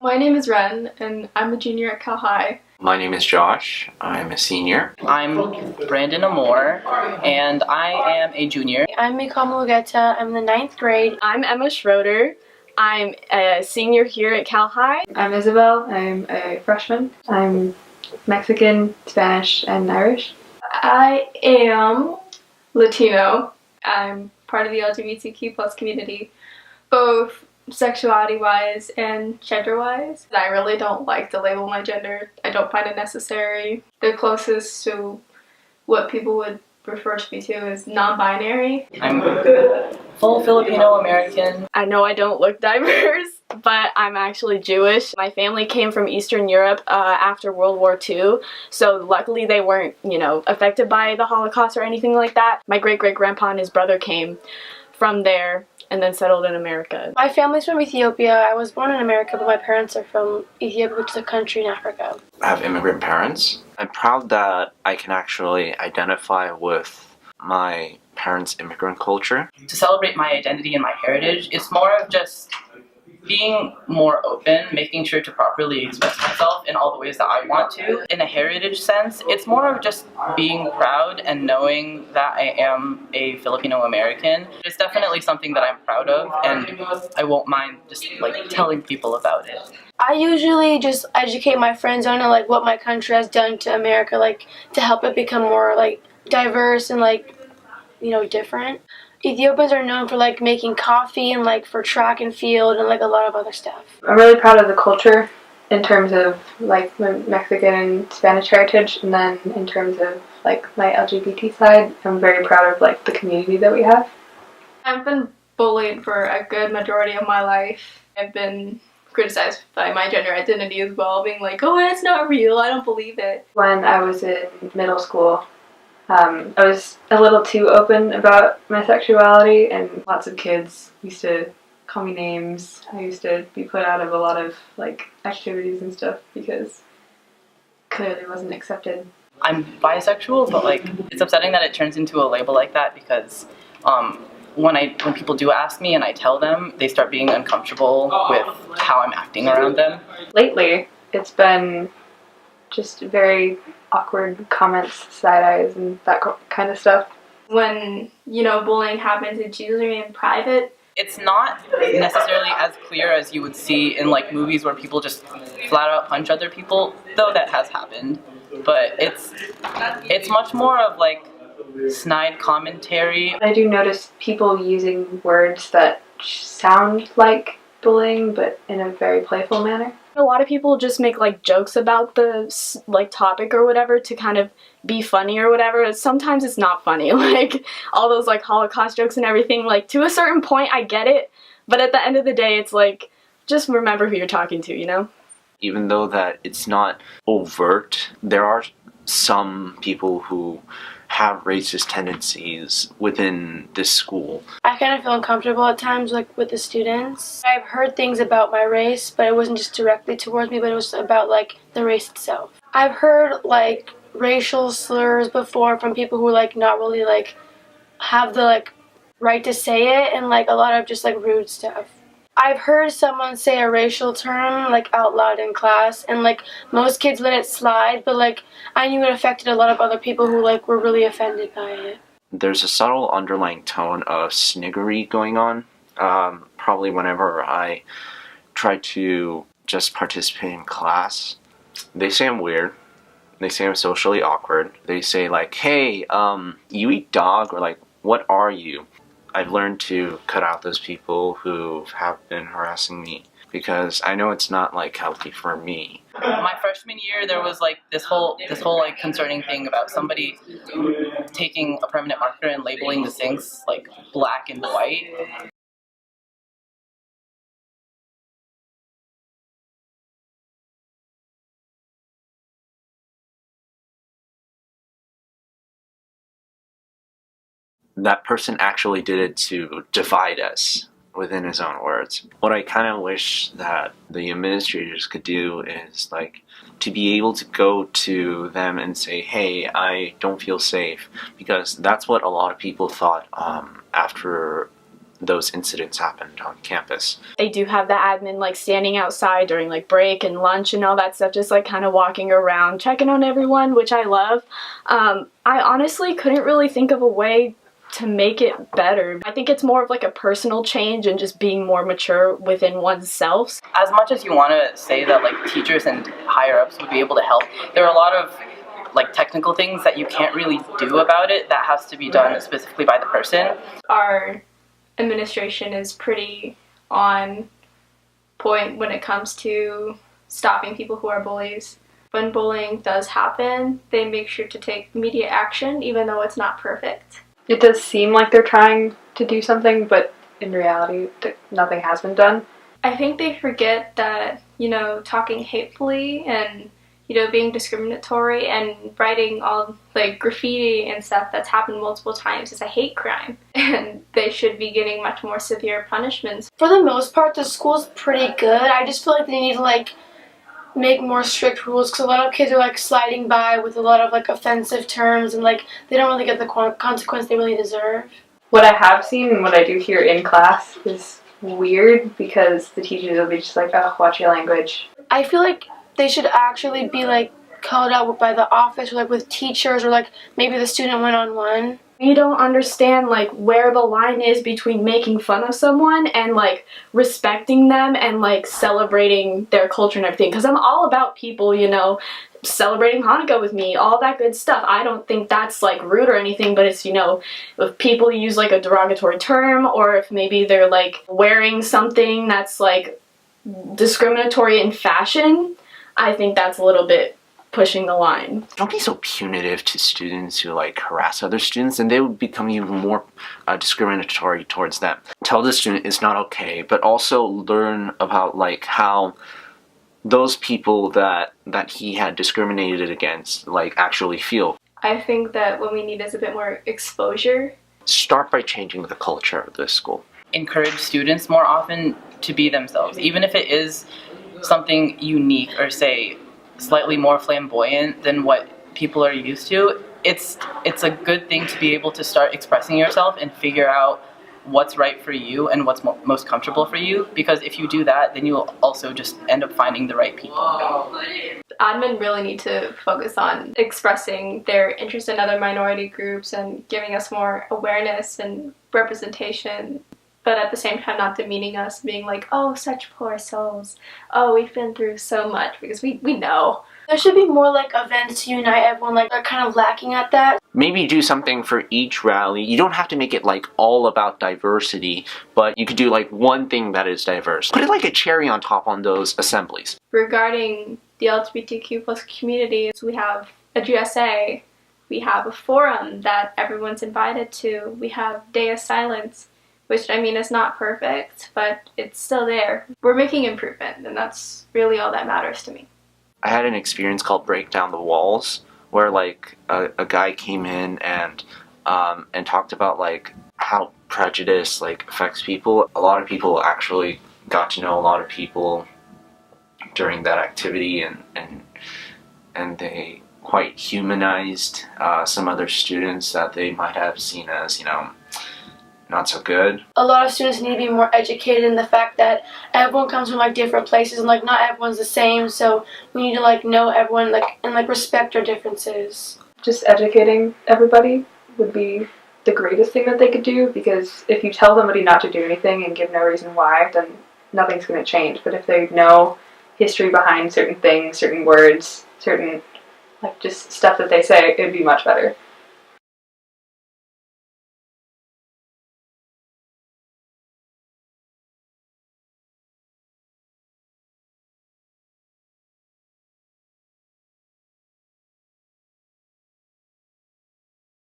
My name is Ren, and I'm a junior at Cal High. My name is Josh. I'm a senior. I'm Brandon Amore, and I am a junior. I'm Miko Mulugeta. I'm in the 9th grade. I'm Emma Schroeder. I'm a senior here at Cal High. I'm Isabel. I'm a freshman. I'm Mexican, Spanish, and Irish. I am Latino. I'm part of the LGBTQ plus community, both sexuality-wise and gender-wise. I really don't like to label my gender. I don't find it necessary. The closest to what people would refer to me to is non-binary. I'm full Filipino American. I know I don't look diverse, but I'm actually Jewish. My family came from Eastern Europe after World War II, so luckily they weren't, affected by the Holocaust or anything like that. My great-great-grandpa and his brother came from there and then settled in America. My family's from Ethiopia. I was born in America, but my parents are from Ethiopia, which is a country in Africa. I have immigrant parents. I'm proud that I can actually identify with my parents' immigrant culture. To celebrate my identity and my heritage, it's more of just being more open, making sure to properly express myself in all the ways that I want to. In a heritage sense, it's more of just being proud and knowing that I am a Filipino American. It's definitely something that I'm proud of, and I won't mind just telling people about it. I usually just educate my friends on what my country has done to America, to help it become more diverse and different. Ethiopians are known for making coffee and for track and field and a lot of other stuff. I'm really proud of the culture in terms of my Mexican and Spanish heritage, and then in terms of my LGBT side, I'm very proud of the community that we have. I've been bullied for a good majority of my life. I've been criticized by my gender identity as well, being oh, that's not real, I don't believe it. When I was in middle school, I was a little too open about my sexuality, and lots of kids used to call me names. I used to be put out of a lot of activities and stuff because clearly wasn't accepted. I'm bisexual, but it's upsetting that it turns into a label like that because when people do ask me and I tell them, they start being uncomfortable with how I'm acting around them. Lately, it's been just very awkward comments, side eyes, and that kind of stuff. When, bullying happens, it's usually in private. It's not necessarily as clear as you would see in movies where people just flat out punch other people, though that has happened. But it's much more of snide commentary. I do notice people using words that sound like bullying, but in a very playful manner. A lot of people just make jokes about the topic or whatever to kind of be funny or whatever. Sometimes it's not funny, all those Holocaust jokes and everything. To a certain point, I get it, but at the end of the day, it's just remember who you're talking to, Even though that it's not overt, there are some people who have racist tendencies within this school. I kind of feel uncomfortable at times with the students. I've heard things about my race, but it wasn't just directly towards me, but it was about the race itself. I've heard racial slurs before from people who not really have the right to say it, and a lot of just rude stuff. I've heard someone say a racial term out loud in class, and most kids let it slide, but I knew it affected a lot of other people who were really offended by it. There's a subtle underlying tone of sniggery going on. Probably whenever I try to just participate in class, they say I'm weird. They say I'm socially awkward. They say hey, you eat dog, or what are you? I've learned to cut out those people who have been harassing me because I know it's not healthy for me. My freshman year, there was this whole concerning thing about somebody taking a permanent marker and labeling the sinks black and white. That person actually did it to divide us, within his own words. What I kind of wish that the administrators could do is to be able to go to them and say, hey, I don't feel safe, because that's what a lot of people thought after those incidents happened on campus. They do have the admin like standing outside during like break and lunch and all that stuff, just like kind of walking around checking on everyone, which I love. I honestly couldn't really think of a way to make it better. I think it's more of like a personal change and just being more mature within oneself. As much as you want to say that like teachers and higher ups would be able to help, there are a lot of like technical things that you can't really do about it that has to be done specifically by the person. Our administration is pretty on point when it comes to stopping people who are bullies. When bullying does happen, they make sure to take immediate action, even though it's not perfect. It does seem like they're trying to do something, but in reality, nothing has been done. I think they forget that, talking hatefully and, being discriminatory and writing all, like, graffiti and stuff that's happened multiple times is a hate crime. And they should be getting much more severe punishments. For the most part, the school's pretty good. I just feel like they need to, like, make more strict rules because a lot of kids are like sliding by with a lot of like offensive terms and like they don't really get the consequence they really deserve. What I have seen and what I do hear in class is weird because the teachers will be just like, oh, watch your language. I feel like they should actually be like called out by the office or like with teachers or like maybe the student one-on-one. You don't understand like where the line is between making fun of someone and like respecting them and like celebrating their culture and everything, because I'm all about people, celebrating Hanukkah with me, all that good stuff. I don't think that's like rude or anything, but it's, if people use like a derogatory term or if maybe they're like wearing something that's like discriminatory in fashion, I think that's a little bit pushing the line. Don't be so punitive to students who like harass other students, and they would become even more discriminatory towards them. Tell the student it's not okay, but also learn about like how those people that he had discriminated against like actually feel. I think that what we need is a bit more exposure. Start by changing the culture of the school. Encourage students more often to be themselves, even if it is something unique or say slightly more flamboyant than what people are used to. It's a good thing to be able to start expressing yourself and figure out what's right for you and what's most comfortable for you, because if you do that, then you'll also just end up finding the right people. Admin really need to focus on expressing their interest in other minority groups and giving us more awareness and representation, but at the same time not demeaning us, being like, oh, such poor souls, oh, we've been through so much, because we know. There should be more like events to unite everyone, like they're kind of lacking at that. Maybe do something for each rally. You don't have to make it like all about diversity, but you could do like one thing that is diverse. Put it like a cherry on top on those assemblies. Regarding the LGBTQ plus community, we have a GSA, we have a forum that everyone's invited to, we have Day of Silence, which I mean is not perfect, but it's still there. We're making improvement, and that's really all that matters to me. I had an experience called Break Down the Walls, where like a guy came in and talked about like how prejudice like affects people. A lot of people actually got to know a lot of people during that activity, and they quite humanized some other students that they might have seen as, not so good. A lot of students need to be more educated in the fact that everyone comes from like different places and like not everyone's the same, so we need to like know everyone like and like respect our differences. Just educating everybody would be the greatest thing that they could do, because if you tell somebody not to do anything and give no reason why, then nothing's going to change. But if they know history behind certain things, certain words, certain like just stuff that they say, it would be much better.